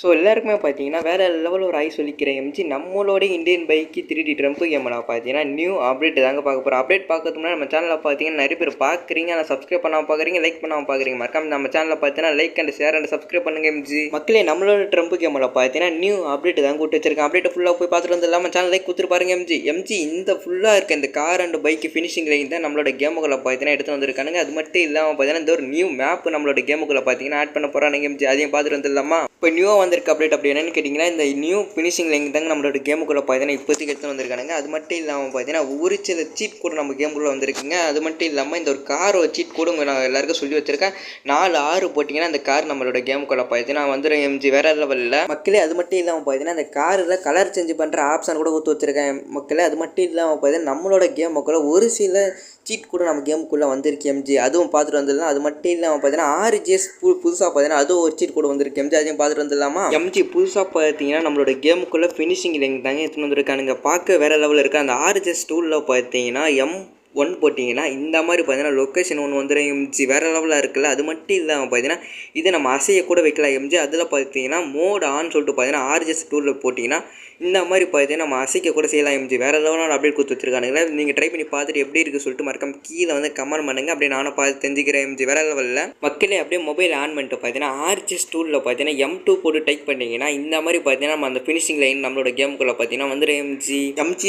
So எல்லாருக்குமே பார்த்தீங்கன்னா வேறு லெவல் ஒரு ஐ சொல்லிக்கிற எம்ஜி நம்மளோட இந்தியன் பைக்கு 3D ட்ரம்ப் கேமில் பார்த்தீங்கன்னா நியூ அப்டேட் தாங்க பார்க்க போகிறோம். அப்டேட் பார்க்கறதுக்கு முன்னாடி நம்ம சேனலில் பார்த்தீங்கன்னா நிறைய பேர் பார்க்குறீங்க, ஆனால் சப்ஸ்கிரைப் பண்ணாமல் பார்க்குறீங்க, லைக் பண்ணாமல் பார்க்குறீங்க. மறக்காம நம்ம சேனலில் பார்த்தீங்கன்னா like and share and subscribe பண்ணுங்க எம்ஜி மக்களே. நம்மளோட ட்ரம்ப் கேமில் பார்த்தீங்கன்னா நியூ அப்டேட் தான் கூட்டு வச்சிருக்கேன். அப்டேட் ஃபுல்லாக போய் பார்த்துட்டு வந்து இல்லாமல் சேனல் லைக் கொடுத்துட்டு பாருங்க எம்ஜி இந்த ஃபுல்லாக இருக்க இந்த car and bike finishing line தான் நம்மளோட கேமுக்குள்ளே பார்த்தீங்கன்னா எடுத்து வந்திருக்கானுங்க. அது மட்டும் இல்லாமல் பார்த்தீங்கன்னா இந்த ஒரு நியூ மேப் நம்மளோட கேமுக்குள்ளே பார்த்தீங்கன்னா ஆட் பண்ண போகிறானுங்க எம்ஜி. அதையும் பார்த்துட்டு வந்து இல்லாமல் இப்போ நியூவாக வந்திருக்க அப்டேட் அப்படி என்னன்னு கேட்டிங்கன்னா இந்த நியூ ஃபினிஷிங் லைன் தாங்க நம்மளோட கேமுக்குள்ளே பார்த்தீங்கன்னா இப்போதைக்கு எடுத்து வந்திருக்கானுங்க. அது மட்டும் இல்லாமல் பார்த்தீங்கன்னா ஒரு சில சீட் கூட நம்ம கேமுக்குள்ளே வந்திருக்குங்க. அது மட்டும் இல்லாமல் இந்த ஒரு கார் சீட் கூட நான் எல்லாருக்கும் சொல்லி வச்சிருக்கேன். 4-6 போட்டிங்கன்னா அந்த கார் நம்மளோட கேமுக்குள்ளே பார்த்தீங்கன்னா வந்துடும் எம்ஜி வேற லெவலில் மக்களே. அது மட்டும் இல்லாமல் பார்த்தீங்கன்னா அந்த காரில் கலர் சேஞ்ச் பண்ணுற ஆப்ஷன் கூட கொடுத்து வச்சிருக்கேன் மக்களே. அது மட்டும் இல்லாமல் பார்த்தீங்கன்னா நம்மளோட கேமுக்குள்ளே ஒரு சில சீட் கூட நம்ம கேமுக்குள்ளே வந்திருக்கு எம்ஜி, அதுவும் பார்த்துட்டு வந்துடலாம். அது மட்டும் இல்லாமல் பார்த்தீங்கன்னா 6 ஜேஸ் புதுசாக பார்த்தீங்கன்னா அதுவும் ஒரு சீட் கூட வந்திருக்கு எம்ஜி, அதையும் பார்த்துட்டு வந்துடலாமா எம்ஜி. புதுசாக பார்த்தீங்கன்னா நம்மளோட கேமுக்குள்ளே ஃபினிஷிங் லைன் தாங்க எடுத்துன்னு வந்திருக்கானுங்க. பார்க்க வேறு லெவலில் இருக்குது. அந்த 6 ஜேஸ் டூலில் பார்த்தீங்கன்னா M1 போட்டிங்கன்னா இந்த மாதிரி பார்த்தீங்கன்னா லொக்கேஷன் ஒன்று வந்துடும் எம்ஜி, வேறு லெவலில் இருக்குல்ல. அது மட்டும் இல்லாமல் பார்த்தீங்கன்னா இதை நம்ம அசைய கூட வைக்கலாம் எம்ஜி. அதில் பார்த்தீங்கன்னா மோட் ஆன் சொல்லிட்டு பார்த்தீங்கன்னா RJS டூலில் போட்டிங்கன்னா இந்த மாதிரி பார்த்தீங்கன்னா நம்ம அசைக்க கூட செய்யலாம் எம்ஜி. வேறு லெவலான அப்டேட் கொடுத்து வச்சிருக்கானுங்களா. நீங்கள் ட்ரை பண்ணி பார்த்துட்டு எப்படி இருக்குது சொல்லிட்டு மறக்காம கீழே வந்து கமெண்ட் பண்ணுங்கள். அப்படியே நானும் பார்த்து தெரிஞ்சுக்கிறேன் எம்ஜி. வேறு லெவலில் மக்களே அப்படியே மொபைல் ஆன் பண்ணிட்டு பார்த்தீங்கன்னா RJS டூலில் பார்த்தீங்கன்னா M2 போட்டு டைப் பண்ணிங்கன்னா இந்த மாதிரி பார்த்தீங்கன்னா நம்ம அந்த ஃபினிஷிங் லைன் நம்மளோட கேமுக்குள்ளே பார்த்தீங்கன்னா வந்துடும் எம்ஜி.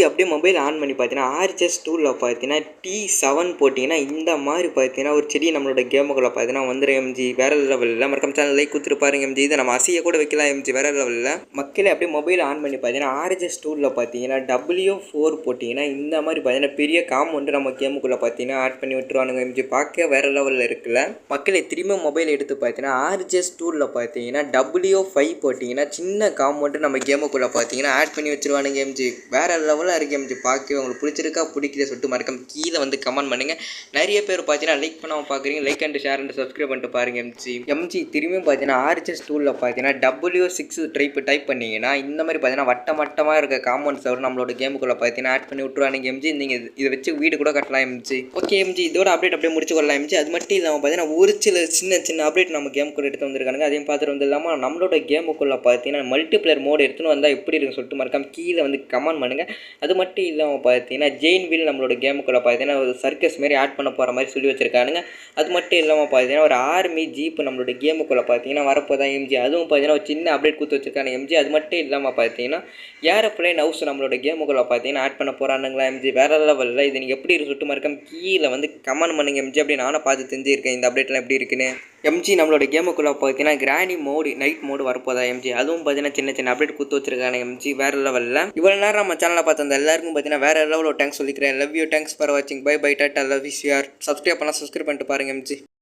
அப்படியே மொபைல் ஆன் பண்ணி பார்த்தீங்கன்னா RJS டூலில் பார்த்தீங்கன்னா T7 போட்டிங்கன்னா இந்த மாதிரி பார்த்தீங்கன்னா ஒரு செடி நம்மளோட கேமுக்குள்ளே பார்த்தீங்கன்னா வந்துடும் எம்ஜி. வேறு லெவலில் மறக்காம சேனல் லைக் கொடுத்துட்டு பாருங்க எம்ஜி. இதை நம்ம அசைய கூட வைக்கலாம் எம்ஜி. வேறு லெவலில் மக்களே அப்படியே மொபைல் ஆன் பண்ணி பார்த்தீங்கன்னா RJS டூலில் பார்த்தீங்கன்னா W4 போட்டிங்கன்னா இந்த மாதிரி பார்த்தீங்கன்னா பெரிய காம்பவுண்டு நம்ம கேமுக்குள்ளே பார்த்தீங்கன்னா ஆட் பண்ணி விட்டுருவானுங்க எம்ஜி. பார்க்க வேறு லெவலில் இருக்குல்ல மக்களே. திரும்ப மொபைல் எடுத்து பார்த்தீங்கன்னா RJS டூலில் பார்த்தீங்கன்னா W5 போட்டிங்கன்னா சின்ன காம்பவுண்டு நம்ம கேமுக்குள்ளே பார்த்தீங்கன்னா ஆட் பண்ணி வச்சுருவானுங்க எம்ஜி. வேறு லெவலாக இருக்குது எம்ஜி. பார்க்கவே உங்களுக்கு பிடிச்சிருக்கா பிடிக்கல சொல்லிட்டு மறக்காம கீழே வந்து கமெண்ட் பண்ணுங்கள். நிறைய பேர் பார்த்தீங்கன்னா லைக் பண்ணாமல் பார்க்குறீங்க, like and share and subscribe பண்ணிட்டு பாருங்கள் எம்ஜி. திரும்பியும் பார்த்தீங்கன்னா RJS டூலில் பார்த்தீங்கன்னா W6 டைப் பண்ணிங்கன்னா இந்த மாதிரி பார்த்தீங்கன்னா வட்டமாக இருக்க காம்பவுண்ட் சவர் நம்மளோட கேமுக்குள்ளே பார்த்தீங்கன்னா ஆட் பண்ணி விட்டுருவானுங்க எம்ஜி. நீங்கள் இதை வச்சு வீடு கூட கட்டலாம் எம்ஜி. ஓகே எம்ஜி, இதோட அப்டேட் அப்படியே முடிச்சு கொள்ளலாம் எம்ஜி. அது மட்டும் இல்லாமல் பார்த்தீங்கன்னா ஒரு சில சின்ன அப்டேட் நம்ம கேமுக்குள்ளே எடுத்து வந்திருக்கானுங்க. அதையும் பார்த்துட்டு வந்து இல்லாமல் நம்மளோட கேமுக்குள்ளே பார்த்தீங்கன்னா மல்டிப்ளேயர் மோடு எடுத்துன்னு வந்தால் எப்படி இருக்குன்னு சொல்லிட்டு மறக்காம கீழே வந்து கமெண்ட் பண்ணுங்கள். அது மட்டும் இல்லாமல் பார்த்தீங்கன்னா ஜெயின் வீல் நம்மளோட கேமுக்குள்ளே பார்த்தீங்கன்னா ஒரு சர்க்கஸ் மாரி ஆட் பண்ண போகிற மாதிரி சொல்லி வச்சிருக்கானுங்க. அது மட்டும் இல்லாமல் பார்த்தீங்கன்னா ஒரு ஆர்மி ஜீப் நம்மளோட கேமுக்குள்ளே பார்த்தீங்கன்னா வரப்போதான் எம்ஜி. அதுவும் பார்த்தீங்கன்னா ஒரு சின்ன அப்டேட் கொடுத்து வச்சிருக்காங்க எம்ஜி. அது மட்டும் இல்லாமல் பார்த்தீங்கன்னா ஏரோப்ளேன் ஹவுஸ் நம்மளோட கேமுக்குள்ளே பார்த்தீங்கன்னா ஆட் பண்ண போகிறானுங்களா எம்ஜி. வேறு லெவலில் இது நீங்கள் எப்படி இருக்கு சொல்லிட்டு மறக்காம கீழே வந்து கமெண்ட் பண்ணுங்க எம்ஜி. அப்படி நானும் பார்த்து தெரிஞ்சிருக்கேன் இந்த அப்டேட்லாம் எப்படி இருக்குன்னு எம்ஜி. நம்மளோட கேமுக்குள்ளே பார்த்தீங்கன்னா கிராணி மோடு நைட் மோடு வரப்போதா எம்ஜி. அதுவும் பார்த்தீங்கன்னா சின்ன அப்டேட் கொடுத்து வச்சிருக்காங்க எம்ஜி. வேறு லெவலில் இவ்வளோ நேரம் நம்ம சேனலில் பார்த்து எல்லாருக்கும் பார்த்தீங்கன்னா வேறு லெவலில் தேங்க்ஸ் சொல்லிக்கிறேன். லவ் யூ, தேங்க்ஸ் ஃபார் வாட்சிங், bye tata, love you. Subscribe பண்ணிட்டு பாருங்க எம்ஜி.